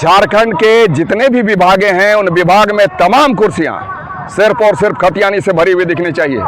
झारखंड के जितने भी विभागे हैं उन विभाग में तमाम कुर्सियां सिर्फ और सिर्फ खतियानी से भरी हुई दिखनी चाहिए।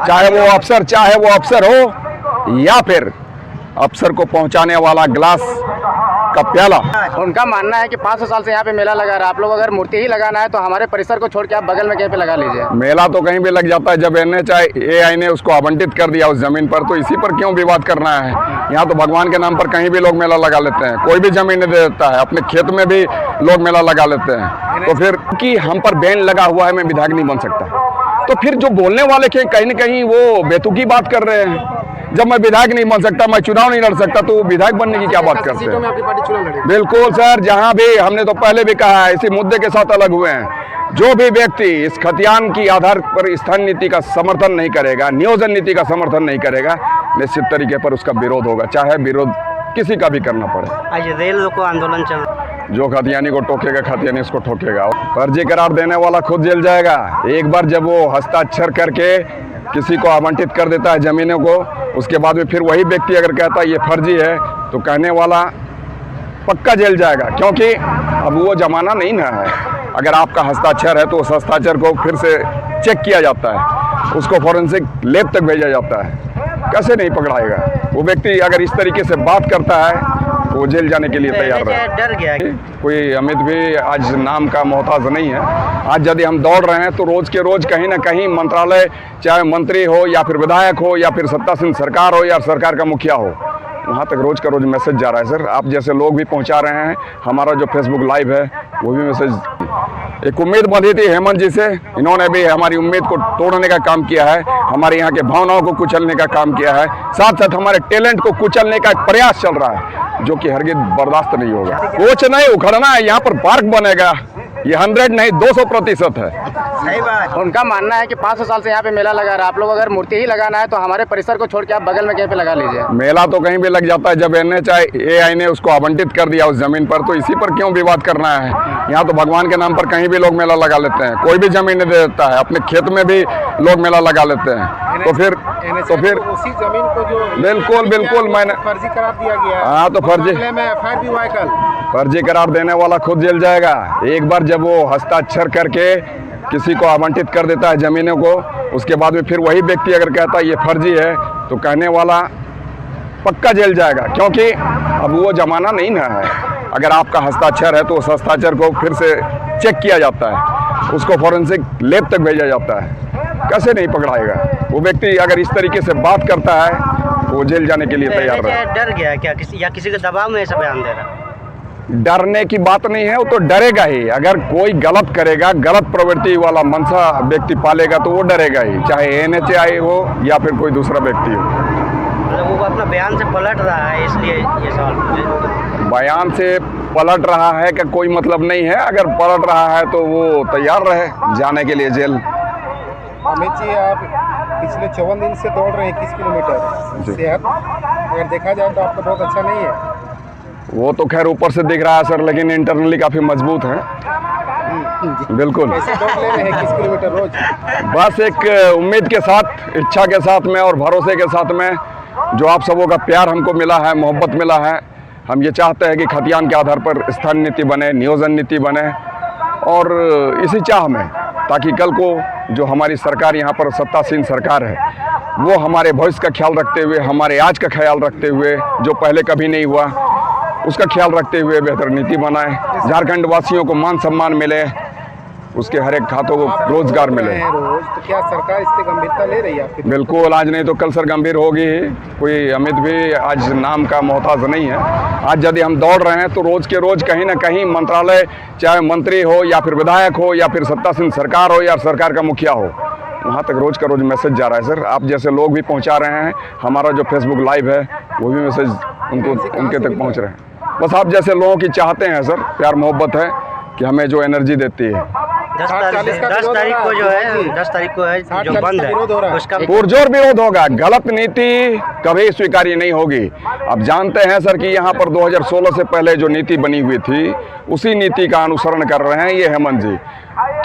चाहे वो अफसर हो या फिर अफसर को पहुंचाने वाला ग्लास का प्याला। उनका मानना है कि 500 साल से यहाँ पे मेला लगा रहा है। आप लोग अगर मूर्ति ही लगाना है तो हमारे परिसर को छोड़ के आप बगल में कहीं पे लगा लीजिए। मेला तो कहीं भी लग जाता है। जब NHAI ने उसको आवंटित कर दिया उस जमीन पर, तो इसी पर क्यों विवाद करना है। यहाँ तो भगवान के नाम पर कहीं भी लोग मेला लगा लेते हैं, कोई भी जमीन दे देता है, अपने खेत में भी लोग मेला लगा लेते हैं। तो फिर कि हम पर बैन लगा हुआ है, मैं विधायक नहीं बन सकता। तो फिर जो बोलने वाले के कहीं न कहीं वो बेतुकी बात कर रहे हैं। जब मैं विधायक नहीं बन सकता, मैं चुनाव नहीं लड़ सकता, तो विधायक बनने की क्या बात करते हैं। बिल्कुल सर, जहां भी हमने तो पहले भी कहा है, इसी मुद्दे के साथ अलग हुए हैं। जो भी व्यक्ति इस खतियान की आधार पर स्थानीय नीति का समर्थन नहीं करेगा, नियोजन नीति का समर्थन नहीं करेगा, निश्चित तरीके पर उसका विरोध होगा, चाहे विरोध किसी का भी करना पड़े। आज रेल रोको आंदोलन चल, जो खतियानी को टोकेगा खतियानी उसको ठोकेगा। फर्जी करार देने वाला खुद जेल जाएगा। एक बार जब वो हस्ताक्षर करके किसी को आवंटित कर देता है जमीनों को, उसके बाद में फिर वही व्यक्ति अगर कहता है ये फर्जी है, तो कहने वाला पक्का जेल जाएगा। क्योंकि अब वो जमाना नहीं ना है। अगर आपका हस्ताक्षर है तो उस हस्ताक्षर को फिर से चेक किया जाता है, उसको फॉरेंसिक लैब तक भेजा जाता है। कैसे नहीं पकड़ाएगा वो व्यक्ति। अगर इस तरीके से बात करता है तो वो जेल जाने के लिए तैयार रहे। डर गया कोई अमित भी आज नाम का मोहताज नहीं है। आज यदि हम दौड़ रहे हैं तो रोज के रोज कहीं ना कहीं मंत्रालय, चाहे मंत्री हो या फिर विधायक हो या फिर सत्तासीन सरकार हो या सरकार का मुखिया हो, वहाँ तक रोज का रोज मैसेज जा रहा है। सर, आप जैसे लोग भी पहुँचा रहे हैं। हमारा जो फेसबुक लाइव है वो भी मैसेज, एक उम्मीद बंधी थी हेमंत जी से, इन्होंने भी हमारी उम्मीद को तोड़ने का काम किया है, हमारे यहाँ के भावनाओं को कुचलने का काम किया है, साथ साथ हमारे टैलेंट को कुचलने का एक प्रयास चल रहा है, जो कि हरगिज बर्दाश्त नहीं होगा। कुछ नहीं उखड़ना है, यहाँ पर पार्क बनेगा। ये 100 नहीं 200% है। सही बात। उनका मानना है कि 500 साल से यहाँ पे मेला लगा रहा है। आप लोग अगर मूर्ति ही लगाना है तो हमारे परिसर को छोड़ के आप बगल में कहीं पे लगा लीजिए। मेला तो कहीं भी लग जाता है। जब NHAI ने उसको आवंटित कर दिया उस जमीन पर, तो इसी पर क्यों विवाद करना है। यहाँ तो भगवान के नाम पर कहीं भी लोग मेला लगा लेते हैं, कोई भी जमीन दे देता है, अपने खेत में भी लोग मेला लगा लेते हैं। तो फिर उसी जमीन को जो बिल्कुल मैंने फर्जी करार दिया गया है। हाँ, तो फर्जी में FIR भी हुआ है कल। फर्जी करार देने वाला खुद जेल जाएगा। एक बार जब वो हस्ताक्षर करके किसी को आवंटित कर देता है जमीनों को, उसके बाद में फिर वही व्यक्ति अगर कहता है ये फर्जी है, तो कहने वाला पक्का जेल जाएगा। क्योंकि अब वो जमाना नहीं ना है। अगर आपका हस्ताक्षर है तो उस हस्ताक्षर को फिर से चेक किया जाता है, उसको फॉरेंसिक लैब तक भेजा जाता है। कैसे नहीं पकड़ाएगा वो व्यक्ति। अगर इस तरीके से बात करता है तो वो जेल जाने के लिए तैयार रहे। डर गया क्या किसी के दबाव में ऐसा बयान दे रहा? डरने की बात नहीं है, वो तो डरेगा ही। अगर कोई गलत करेगा, गलत प्रवृत्ति वाला मनसा व्यक्ति पालेगा, तो वो डरेगा ही, चाहे NHAI हो या फिर कोई दूसरा व्यक्ति हो। मतलब वो अपना बयान से पलट रहा है, इसलिए ये सवाल पूछे। बयान से पलट रहा है का कोई मतलब नहीं है। अगर पलट रहा है तो वो तैयार रहे जाने के लिए जेल। अमित जी, आप पिछले 54 दिन से दौड़ रहे हैं 21 किलोमीटर। सेहत अगर देखा जाए तो आपका बहुत अच्छा नहीं है। वो तो खैर ऊपर से दिख रहा है सर, लेकिन इंटरनली काफ़ी मजबूत है। बिल्कुल। कैसे दौड़ ले रहे हैं 21 किलोमीटर रोज? बस एक उम्मीद के साथ, इच्छा के साथ में और भरोसे के साथ में, जो आप सबों का प्यार हमको मिला है, मोहब्बत मिला है। हम ये चाहते हैं कि खतियान के आधार पर स्थानीय नीति बने, नियोजन नीति बने, और इसी चाह में ताकि कल को जो हमारी सरकार यहाँ पर सत्तासीन सरकार है, वो हमारे भविष्य का ख्याल रखते हुए, हमारे आज का ख्याल रखते हुए, जो पहले कभी नहीं हुआ उसका ख्याल रखते हुए बेहतर नीति बनाए, झारखंड वासियों को मान सम्मान मिले, उसके हर एक खातों को रोजगार मिले। रोज तो क्या सरकार इस पे गंभीरता ले रही है आपकी? बिल्कुल, आज नहीं तो कल सर गंभीर होगी ही। कोई अमित भी आज नाम का मोहताज नहीं है। आज यदि हम दौड़ रहे हैं तो रोज के रोज कहीं ना कहीं मंत्रालय, चाहे मंत्री हो या फिर विधायक हो या फिर सत्तासीन सरकार हो या सरकार का मुखिया हो, वहाँ तक रोज का रोज मैसेज जा रहा है। सर, आप जैसे लोग भी पहुँचा रहे हैं। हमारा जो फेसबुक लाइव है वो भी मैसेज उनके तक पहुँच रहे हैं। बस आप जैसे लोगों की चाहते हैं सर, प्यार मोहब्बत है कि हमें जो एनर्जी देती है। 10 तारीख को जो है, 10 तारीख को है जो बंद है, उसका पुरजोर विरोध होगा। गलत नीति कभी स्वीकार्य नहीं होगी। अब जानते हैं सर कि यहाँ पर 2016 से पहले जो नीति बनी हुई थी, उसी नीति का अनुसरण कर रहे हैं ये हेमंत जी।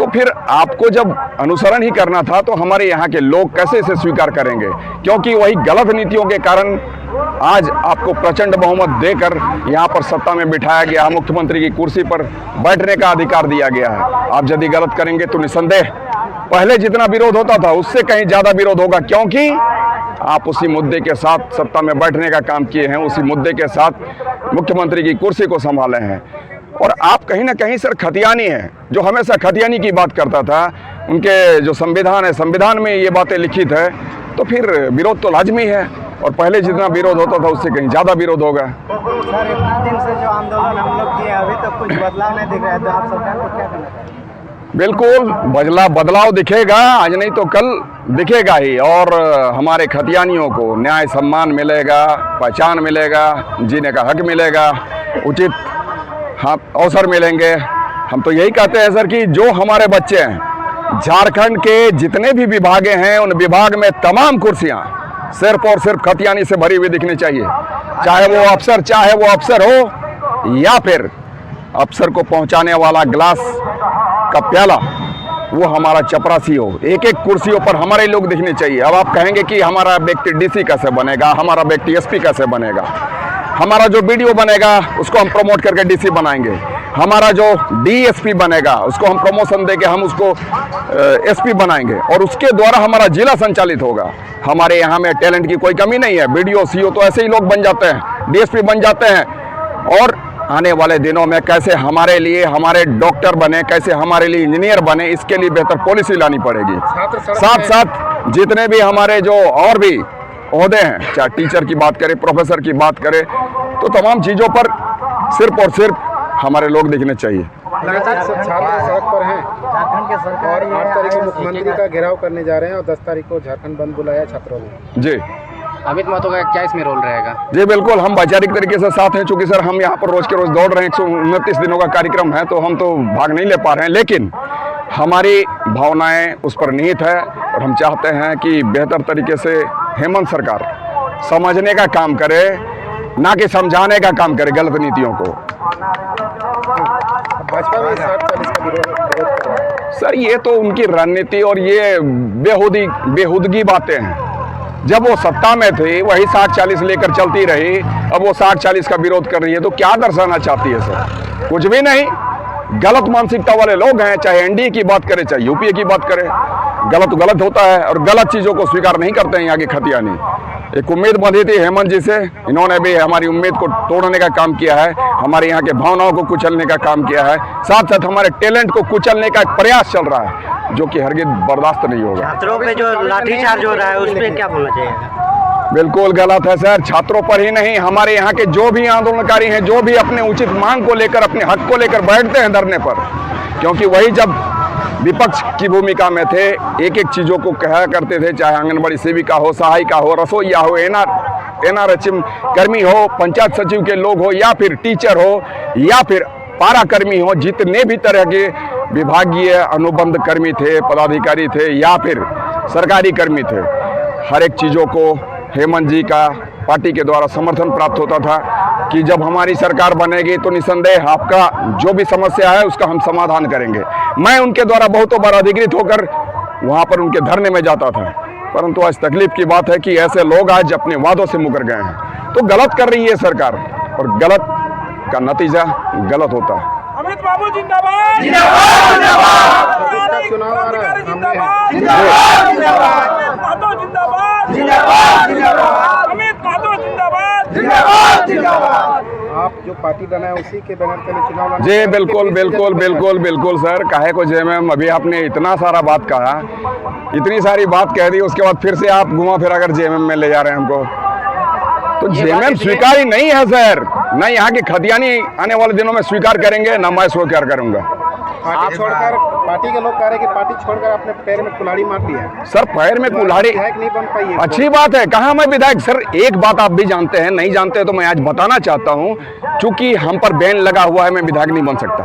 तो फिर आपको जब अनुसरण ही करना था तो हमारे यहाँ के लोग कैसे इसे स्वीकार करेंगे? क्योंकि वही गलत नीतियों के कारण आज आपको प्रचंड बहुमत देकर यहाँ पर सत्ता में बिठाया गया, मुख्यमंत्री की कुर्सी पर बैठने का अधिकार दिया गया है। आप यदि गलत करेंगे तो निसंदेह पहले जितना विरोध होता था उससे कहीं ज़्यादा विरोध होगा, क्योंकि आप उसी मुद्दे के साथ सत्ता में बैठने का काम किए हैं, उसी मुद्दे के साथ मुख्यमंत्री की कुर्सी को संभाले हैं। और आप कहीं ना कहीं सर खतियानी हैं, जो हमेशा खतियानी की बात करता था। उनके जो संविधान है, संविधान में ये बातें लिखित है, तो फिर विरोध तो लाजमी है और पहले जितना विरोध होता था उससे कहीं ज़्यादा विरोध होगा। सर इतना दिन से जो आंदोलन हम लोग किए अभी तक कुछ बदलाव नहीं दिख रहा है, तो आप सरकार को क्या करना चाहिए? बिल्कुल बदलाव दिखेगा, आज नहीं तो कल दिखेगा ही। और हमारे खतियानियों को न्याय सम्मान मिलेगा, पहचान मिलेगा, जीने का हक मिलेगा, उचित अवसर मिलेंगे। हम तो यही कहते हैं सर कि जो हमारे बच्चे हैं, झारखंड के जितने भी विभागे हैं उन विभाग में तमाम कुर्सियां सिर्फ और सिर्फ खतियानी से भरी हुई दिखनी चाहिए। चाहे वो अफसर हो या फिर अफसर को पहुंचाने वाला गिलास का प्याला वो हमारा चपरासी हो। एक एक कुर्सियों पर हमारे लोग दिखने चाहिए। अब आप कहेंगे कि हमारा व्यक्ति डीसी कैसे बनेगा, हमारा व्यक्ति एसपी कैसे बनेगा, हमारा जो बीडीओ बनेगा उसको हम प्रमोट करके डीसी बनाएंगे, हमारा जो डीएसपी बनेगा उसको हम प्रमोशन देके हम उसको एसपी बनाएंगे और उसके द्वारा हमारा जिला संचालित होगा। हमारे यहाँ में टैलेंट की कोई कमी नहीं है। बीडीओ सीओ तो ऐसे ही लोग बन जाते हैं, डीएसपी बन जाते हैं। और आने वाले दिनों में कैसे हमारे लिए हमारे डॉक्टर बने, कैसे हमारे लिए इंजीनियर बने, इसके लिए बेहतर पॉलिसी लानी पड़ेगी। साथ साथ जितने भी हमारे जो और भी ओहदे हैं, चाहे टीचर की बात करें, प्रोफेसर की बात करें, तो तमाम चीज़ों पर सिर्फ और सिर्फ हमारे लोग दिखने चाहिए। लगातार छात्र सड़क पर हैं झारखंड के सरकार और 8 तारीख को मुख्यमंत्री का घेराव करने जा रहे हैं और 10 तारीख को झारखंड बंद बुलाया छात्रों ने। जी अमित महतो का क्या इसमें रोल रहेगा? जी बिल्कुल, हम वैचारिक तरीके से साथ हैं। चूंकि सर हम यहाँ पर रोज के रोज दौड़ रहे हैं, 129 दिनों का कार्यक्रम है, तो हम तो भाग नहीं ले पा रहे हैं, लेकिन हमारी भावनाएं उस पर निहित है और हम चाहते हैं कि बेहतर तरीके से हेमंत सरकार समझने का काम करे, ना कि समझाने का काम करे गलत नीतियों को। भाजपा में 60-40 का विरोध कर रहा है। सर ये तो उनकी रणनीति और ये बेहुदगी बातें हैं। जब वो सत्ता में थे वही 60-40 लेकर चलती रही, अब वो 60-40 का विरोध कर रही है, तो क्या दर्शाना चाहती है सर? कुछ भी नहीं। गलत मानसिकता वाले लोग हैं, चाहे एनडीए की बात करें चाहे यूपीए की बात करें। गलत होता है और गलत चीज़ों को स्वीकार नहीं करते हैं यहाँ के खतियानी। एक उम्मीद बंधी थी हेमंत जी से, इन्होंने भी हमारी उम्मीद को तोड़ने का काम किया है, हमारे यहाँ के भावनाओं को कुचलने का काम किया है, साथ साथ हमारे टैलेंट को कुचलने का एक प्रयास चल रहा है, जो कि हरगिज बर्दाश्त नहीं होगा। छात्रों पे जो लाठीचार्ज हो रहा है उस पर क्या बोलना चाहिए? बिल्कुल गलत है सर। छात्रों पर ही नहीं, हमारे यहाँ के जो भी आंदोलनकारी हैं, जो भी अपने उचित मांग को लेकर, अपने हक को लेकर बैठते हैं धरने पर, क्योंकि वही जब विपक्ष की भूमिका में थे एक एक चीज़ों को कहा करते थे, चाहे आंगनबाड़ी सेविका हो, सहायिका हो, रसोईया हो, एनआरएचएम कर्मी हो, पंचायत सचिव के लोग हो, या फिर टीचर हो, या फिर पारा कर्मी हो, जितने भी तरह के विभागीय अनुबंध कर्मी थे, पदाधिकारी थे या फिर सरकारी कर्मी थे, हर एक चीज़ों को हेमंत जी का पार्टी के द्वारा समर्थन प्राप्त होता था कि जब हमारी सरकार बनेगी तो निसंदेह आपका जो भी समस्या है उसका हम समाधान करेंगे। मैं उनके द्वारा बहुत बार अधिकृत होकर वहाँ पर उनके धरने में जाता था, परंतु आज तकलीफ की बात है कि ऐसे लोग आज अपने वादों से मुकर गए हैं। तो गलत कर रही है सरकार और गलत का नतीजा गलत होता है। अमित बाबू जिंदाबाद, जिंदाबाद, जिंदाबाद। चुनाव आ रहा है, जिंदाबाद, जिंदाबाद, जिंदाबाद, अमित महतो जिंदाबाद, जिंदाबाद, जिंदाबाद। आप जो पार्टी बनाए उसी के बैनर के लिए चुनाव लड़ना? जी बिल्कुल सर। काहे को जेएमएम, अभी आपने इतना सारा बात कहा, इतनी सारी बात कह दी, उसके बाद फिर से आप घुमा फिरा कर जेएमएम में ले जा रहे हैं हमको। तो जेएमएम स्वीकार ही नहीं है सर। न यहाँ के खतियानी आने वाले दिनों में स्वीकार करेंगे, न मैं स्वीकार करूंगा। पार्टी छोड़कर, पार्टी के लोग कह रहे हैं कि पार्टी छोड़कर आपने पैर में कुल्हाड़ी मार दी है। सर पैर में कुल्हाड़ी विधायक नहीं बन पाई है। अच्छी बात है, कहाँ मैं विधायक? सर एक बात आप भी जानते हैं, नहीं जानते तो मैं आज बताना चाहता हूँ, चूंकि हम पर बैन लगा हुआ है, मैं विधायक नहीं बन सकता।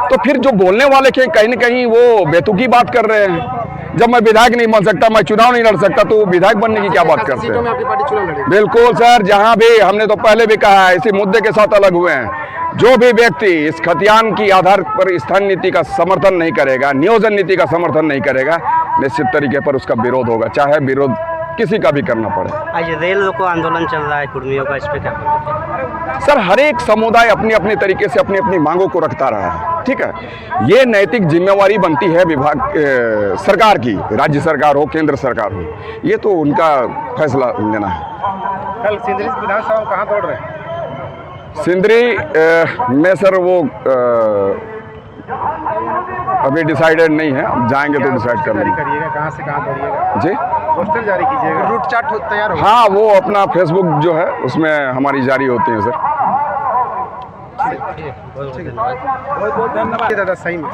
तो फिर जो बोलने वाले के कहीं न कहीं वो बेतुकी बात कर रहे हैं। जब मैं विधायक नहीं बन सकता, मैं चुनाव नहीं लड़ सकता, तो विधायक बनने की क्या बात करते सीटों में हैं? आपकी पार्टी चुनाव लड़ेगी। बिल्कुल सर, जहां भी हमने तो पहले भी कहा है, इसी मुद्दे के साथ अलग हुए हैं। जो भी व्यक्ति इस खतियान की आधार पर स्थान नीति का समर्थन नहीं करेगा, नियोजन नीति का समर्थन नहीं करेगा, निश्चित तरीके पर उसका विरोध होगा, चाहे विरोध किसी का भी करना पड़े। आज रेल रोको आंदोलन चल रहा है कुर्मियों का, इस पे क्या कहेंगे? सर, हर एक समुदाय अपनी अपनी तरीके से अपनी अपनी मांगों को रखता रहा है, ठीक है। ये नैतिक जिम्मेवारी बनती है सरकार की, राज्य सरकार हो, केंद्र सरकार हो, ये तो उनका फैसला लेना है। कल सिंदरी विधानसभा में कहाँ दौड़ रहे हैं? सिंदरी में सर वो अभी डिसाइडेड नहीं है, अब जाएंगे तो डिसाइड कर जारी लेंगे। करिएगा, कहाँ से कहाँ दौड़िएगा? जी पोस्टर जारी कीजिएगा, रूट चार्ट तैयार हो। हाँ, वो अपना फेसबुक जो है उसमें हमारी जारी होती है सर। बहुत बहुत धन्यवाद दादा, सही में